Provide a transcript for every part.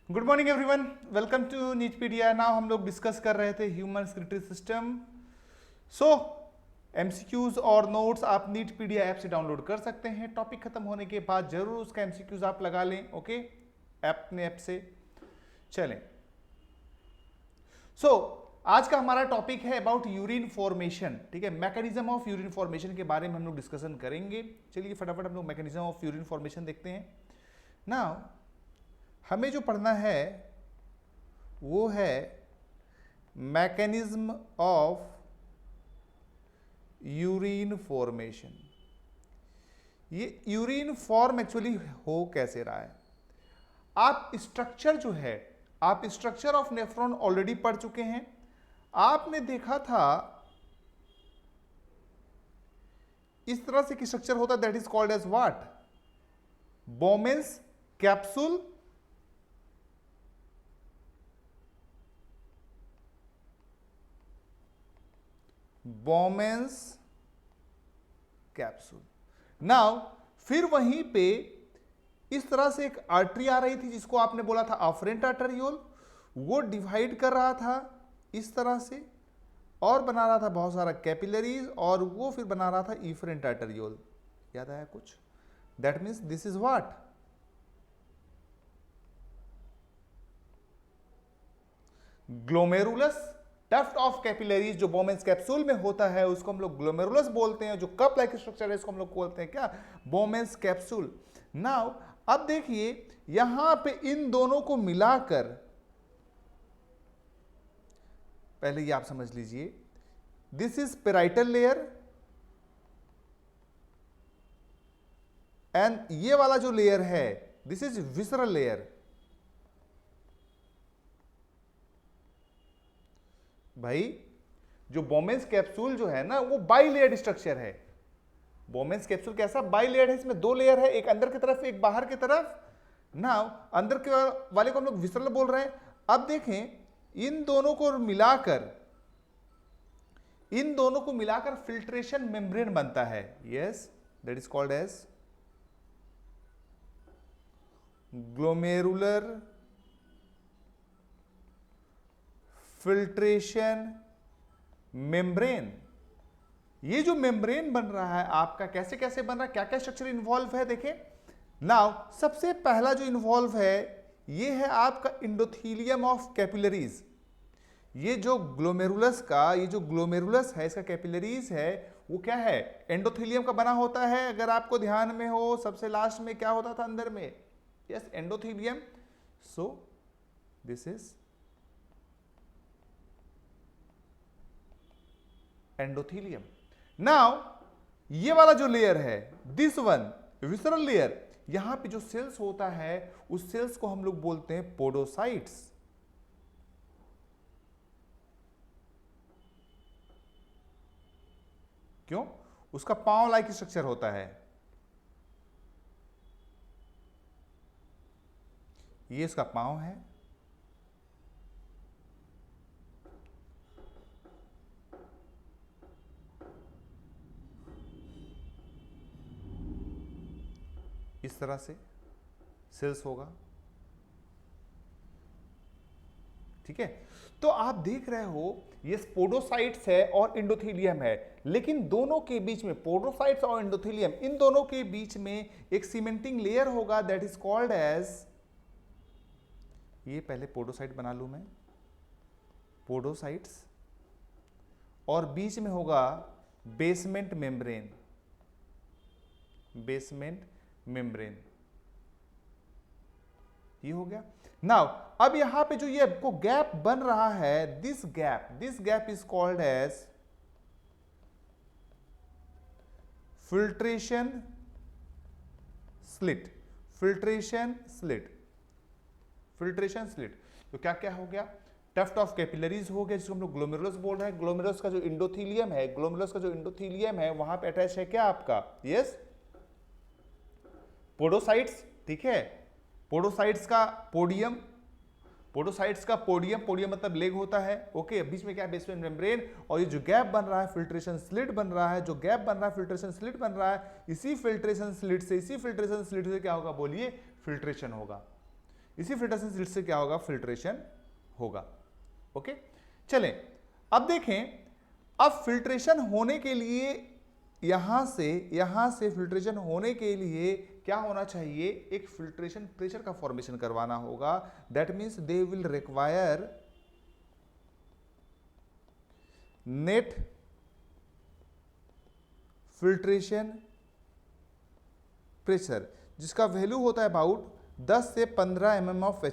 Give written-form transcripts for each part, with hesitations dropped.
Good morning everyone, welcome to Neetpedia. Now हम लोग discuss कर रहे थे human respiratory system. So MCQs और नोट्स आप नीटपीडिया ऐप से डाउनलोड कर सकते हैं। टॉपिक खत्म होने के बाद जरूर उसका एमसीक्यूज आप लगा लें, ओके, ऐप से। चलें, सो आज का हमारा टॉपिक है अबाउट यूरिन फॉर्मेशन। ठीक है, मैकेनिज्म ऑफ यूरिन फॉर्मेशन के बारे में हम लोग डिस्कशन करेंगे। चलिए फटाफट हम लोग मैकेनिज्म ऑफ यूरिन फॉर्मेशन देखते हैं। नाउ हमें जो पढ़ना है वो है मैकेनिज्म ऑफ यूरिन फॉर्मेशन। ये यूरिन फॉर्म एक्चुअली हो कैसे रहा है, आप स्ट्रक्चर ऑफ नेफ्रॉन ऑलरेडी पढ़ चुके हैं। आपने देखा था इस तरह से कि स्ट्रक्चर होता है, that is called as what, Bowman's capsule, Bowman's capsule. Now फिर वहीं पे इस तरह से एक आर्टरी आ रही थी जिसको आपने बोला था अफरेंट आर्टरियोल, वो डिवाइड कर रहा था इस तरह से और बना रहा था बहुत सारा कैपिलरीज, और वो फिर बना रहा था इफरेंट आर्टरियोल। याद आया कुछ? That means this is what, glomerulus tuft of capillaries जो बोमेन्स कैप्सूल में होता है उसको हम लोग ग्लोमेरुलस बोलते हैं। जो कप लाइक स्ट्रक्चर है इसको हम लोग बोलते हैं क्या, बोमेन्स कैप्सूल। नाउ अब देखिए यहां पे इन दोनों को मिलाकर, पहले ये आप समझ लीजिए, this is parietal layer and ये वाला जो लेयर है दिस इज विसरल लेयर। भाई जो बोमेन्स कैप्सूल जो है ना वो बाइलेयर्ड स्ट्रक्चर है। बोमेन्स कैप्सूल कैसा, बाइलेयर्ड है, इसमें दो लेयर है, एक अंदर की तरफ एक बाहर की तरफ। ना अंदर के वाले को हम लोग विसरल बोल रहे हैं। अब देखें इन दोनों को मिलाकर फिल्ट्रेशन मेम्ब्रेन बनता है। Yes, that is called as glomerular filtration membrane. ये जो मेम्ब्रेन बन रहा है आपका कैसे कैसे बन रहा है, क्या क्या स्ट्रक्चर इन्वॉल्व है, देखें। नाउ सबसे पहला जो इन्वॉल्व है ये है आपका इंडोथीलियम ऑफ कैपिलरीज। ये जो ग्लोमेरुलस है, इसका कैपिलरीज है, वो क्या है, एंडोथीलियम का बना होता है। अगर आपको ध्यान में हो सबसे लास्ट में क्या होता था अंदर में, yes, endothelium. So this is endothelium. Now ये वाला जो लेयर है दिस वन विसरल लेयर, यहां पे जो सेल्स होता है उस सेल्स को हम लोग बोलते हैं पोडोसाइट्स। क्यों? उसका पांव लाइक स्ट्रक्चर होता है। ये इसका पांव है, इस तरह से सेल्स होगा। ठीक है, तो आप देख रहे हो ये पोडोसाइट्स है और इंडोथीलियम है, लेकिन दोनों के बीच में, पोडोसाइट्स और इंडोथीलियम, इन दोनों के बीच में एक सीमेंटिंग लेयर होगा दैट इज कॉल्ड एज, ये पहले पोडोसाइट बना लूं मैं, पोडोसाइट्स, और बीच में होगा बेसमेंट मेम्ब्रेन, बेसमेंट मेम्ब्रेन। ये हो गया। नाउ अब यहां पे जो ये आपको गैप बन रहा है, this gap is called as filtration slit. तो क्या क्या हो गया, टफ्ट ऑफ कैपिलरीज हो गया जिसको हम लोग ग्लोमेरुलस बोल रहे हैं। ग्लोमेरुलस का जो इंडोथीलियम है वहां पे अटैच है क्या आपका, यस, पोडोसाइट्स। ठीक है, पोडोसाइट्स का पोडियम मतलब लेग होता है, ओके। बीच में क्या है, बेसमेंट मेम्ब्रेन, और ये जो गैप बन रहा है फिल्ट्रेशन स्लिट बन रहा है। इसी फिल्ट्रेशन स्लिट से क्या होगा, बोलिए, फिल्ट्रेशन होगा। इसी फिल्ट्रेशन स्लिट से क्या होगा, फिल्ट्रेशन होगा। ओके, चलें अब देखें, अब फिल्ट्रेशन होने के लिए यहां से फिल्ट्रेशन होने के लिए क्या होना चाहिए, एक फिल्ट्रेशन प्रेशर का फॉर्मेशन करवाना होगा। That means they will require net filtration pressure, जिसका वैल्यू होता है अबाउट 10 से 15 mm ऑफ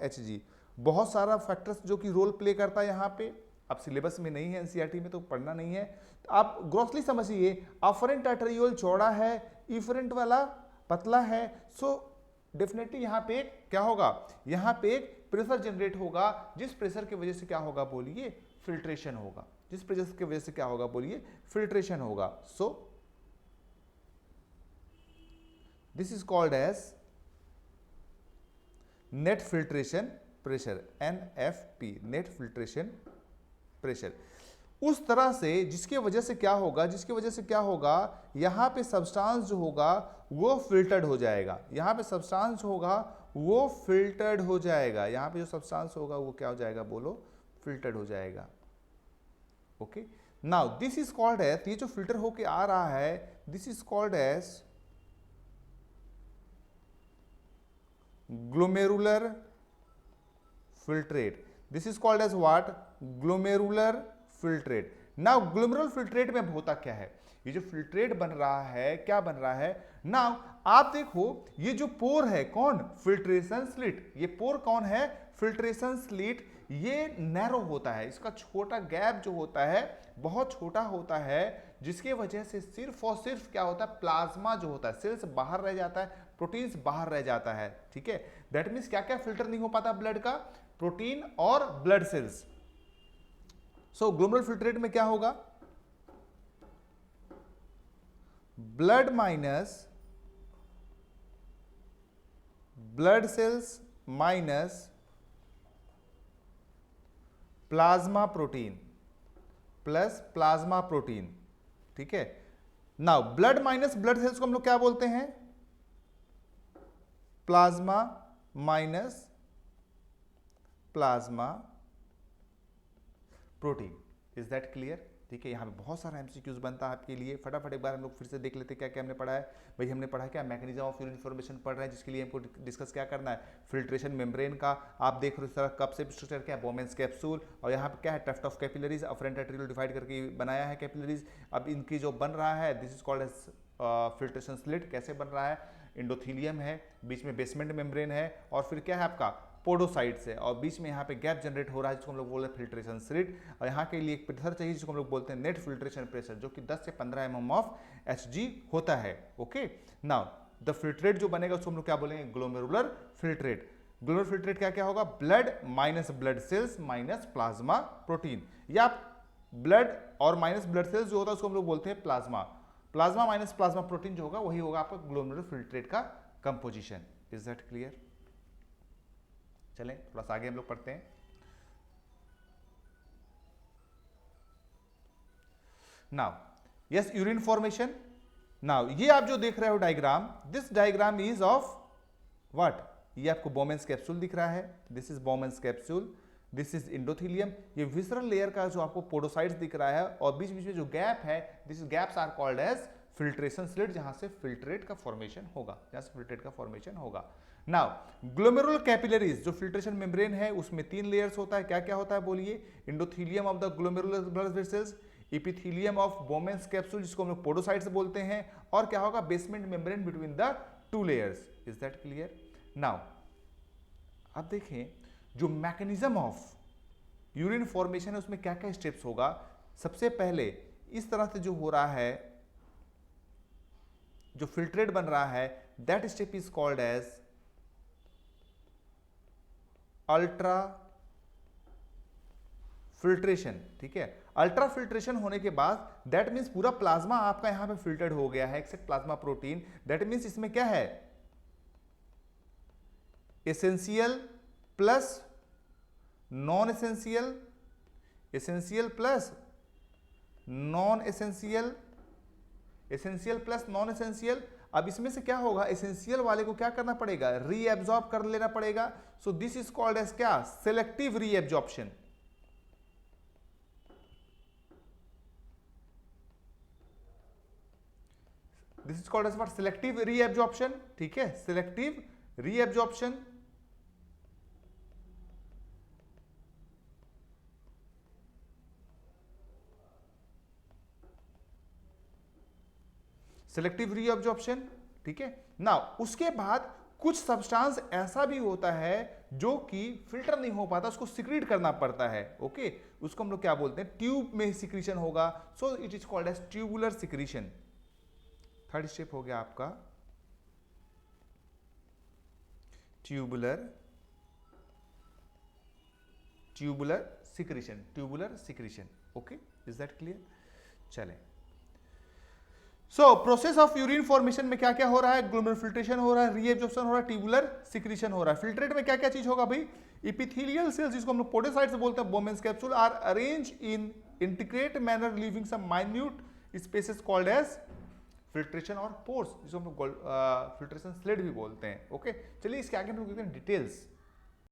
एच जी। बहुत सारा फैक्टर्स जो कि रोल प्ले करता है यहाँ पे, अब सिलेबस में नहीं है, एनसीईआरटी में तो पढ़ना नहीं है, तो आप ग्रॉसली समझिए। अफरेंट आर्टेरियोल चौड़ा है, इफरेंट वाला पतला है, सो डेफिनेटली यहाँ पे क्या होगा, यहाँ पे एक प्रेशर जनरेट होगा, जिस प्रेशर की वजह से क्या होगा बोलिए, फिल्ट्रेशन होगा। जिस प्रेशर की वजह से क्या होगा बोलिए, फिल्ट्रेशन होगा। So this is called as net filtration pressure, NFP, net filtration pressure. उस तरह से जिसके वजह से क्या होगा, यहां पे सब्सटेंस जो होगा वो फिल्टर्ड हो जाएगा, यहां पे सब्सटेंस होगा वो फिल्टर्ड हो जाएगा, यहां पे जो सब्सटेंस होगा वो क्या हो जाएगा बोलो, फिल्टर्ड हो जाएगा। Okay, now this is called as, ये जो फिल्टर होके आ रहा है, this is called as glomerular filtrate. This is called as what, glomerular filtrate. Now glomerular filtrate में होता क्या है, ये जो फिल्ट्रेट बन रहा है, क्या बन रहा है, नाउ आप देखो, ये जो पोर है कौन, फिल्ट्रेशन स्लिट, ये पोर कौन है, फिल्ट्रेशन स्लिट, ये नैरो होता है, इसका छोटा गैप जो होता है बहुत छोटा होता है, जिसके वजह से सिर्फ और सिर्फ क्या होता है, प्लाज्मा जो होता है, सेल्स बाहर रह जाता है, प्रोटीन्स बाहर रह जाता है। ठीक है, दैट मीन्स क्या क्या फिल्टर नहीं हो पाता ब्लड का, प्रोटीन और ब्लड सेल्स। सो ग्लोमेरुलर फिल्ट्रेट में क्या होगा, blood minus blood cells minus plasma protein plus plasma protein. ठीक है, now blood minus blood cells को हम लोग क्या बोलते हैं, plasma minus plasma protein. Is that clear? ठीक है, यहाँ पे बहुत सारा एमसीक्यूज बनता है आपके लिए, फटाफट एक बार हम लोग फिर से देख लेते हैं क्या क्या हमने पढ़ा है। भाई हमने पढ़ा क्या, मैकेनिज्म ऑफ यूरिन फॉर्मेशन पढ़ रहे हैं, जिसके लिए हमको डिस्कस क्या करना है, फिल्ट्रेशन मेम्ब्रेन का। आप देख रहे हो इस तरह कप से स्ट्रक्चर क्या है, बोमेंस कैप्सूल, और यहाँ पे क्या है, tuft of capillaries, afferent arteriole divide करके बनाया है कैपिलरीज। अब इनकी जो बन रहा है, this is called as filtration slit. कैसे बन रहा है, इंडोथीलियम है, बीच में बेसमेंट मेम्ब्रेन है, और फिर क्या है आपका पोडोसाइट्स है, और बीच में यहाँ पे गैप जनरेट हो रहा है, जिसको हम लोग बोलते हैं फिल्ट्रेशन स्लिट। और यहाँ के लिए एक प्रेशर चाहिए, जिसको हम लोग बोलते हैं नेट फिल्ट्रेशन प्रेशर, जो कि 10 से 15 mm ऑफ Hg होता है। ओके, नाउ द फिल्ट्रेट जो बनेगा उसको हम लोग क्या बोलेंगे, ग्लोमेरुलर फिल्ट्रेट। ग्लोमेरुलर फिल्ट्रेट क्या क्या होगा, blood minus blood cells minus plasma protein, या ब्लड और माइनस ब्लड सेल्स जो होता है उसको हम लोग बोलते हैं plasma. Plasma minus plasma protein जो होगा वही होगा आपका ग्लोमेरुलर फिल्ट्रेट का कंपोजिशन। Is that clear? चलें थोड़ा सा आगे हम लोग पढ़ते हैं। Now yes, urine formation. Now ये आप जो देख रहे हो diagram, this diagram is of what, ये आपको बोमेंस कैप्सूल दिख रहा है, this is बोमेंस capsule, this is endothelium, ये विसरल लेयर का जो आपको पोडोसाइट्स दिख रहा है, और बीच बीच में जो गैप है, this gaps are called as filtration slit, जहां से फिल्ट्रेट का फॉर्मेशन होगा, नाउ ग्लोमेरुलर कैपिलरीज, जो फिल्ट्रेशन मेम्ब्रेन है उसमें 3 लेयर्स होता है, क्या क्या होता है बोलिए, endothelium of the glomerular blood vessels, epithelium of बोमेंस capsule जिसको हम लोग पोडोसाइट्स बोलते हैं, और क्या होगा, basement membrane between the 2 layers. Is that clear? Now अब देखें जो मैकेनिज्म ऑफ यूरिन फॉर्मेशन है उसमें क्या क्या स्टेप्स होगा। सबसे पहले इस तरह से जो हो रहा है, जो फिल्ट्रेट बन रहा है, that step is called as ultra filtration. ठीक है, अल्ट्रा फिल्ट्रेशन होने के बाद दैट मींस पूरा प्लाज्मा आपका यहां पे फिल्टर्ड हो गया है except plasma protein. That means इसमें क्या है, essential plus non essential, essential plus non essential, essential plus non essential, अब इसमें से क्या होगा, एसेंशियल वाले को क्या करना पड़ेगा, रीएब्जॉर्ब कर लेना पड़ेगा। So this is called as क्या, selective reabsorption. This is called as what, selective reabsorption. ठीक है, सिलेक्टिव रीएब्जॉर्प्शन। Selective reabsorption. ठीक है ना, उसके बाद कुछ सब्सटेंस ऐसा भी होता है जो कि फिल्टर नहीं हो पाता, उसको सिक्रीट करना पड़ता है। ओके, उसको हम लोग क्या बोलते हैं, ट्यूब में सिक्रीशन होगा। So it is called as tubular secretion. Third step हो गया आपका tubular secretion, tubular secretion. Okay, is that clear? चलें, so process of urine formation में क्या क्या हो रहा है, ग्लोमेरुलर फिल्ट्रेशन हो रहा है, रीएब्जॉर्प्शन हो रहा है, ट्यूबुलर सिक्रीशन हो रहा है। फिल्ट्रेट में क्या क्या चीज होगा भाई, एपिथेलियल सेल्स जिसको हम लोग पोडोसाइट्स बोलते हैं, Bowman's capsule are arrange in integrate manner leaving some minute spaces called as filtration और पोर्स, जिसको हम लोग फिल्ट्रेशन स्लिट भी बोलते हैं। ओके, चलिए इसके आगे हम लोग देखते हैं डिटेल्स।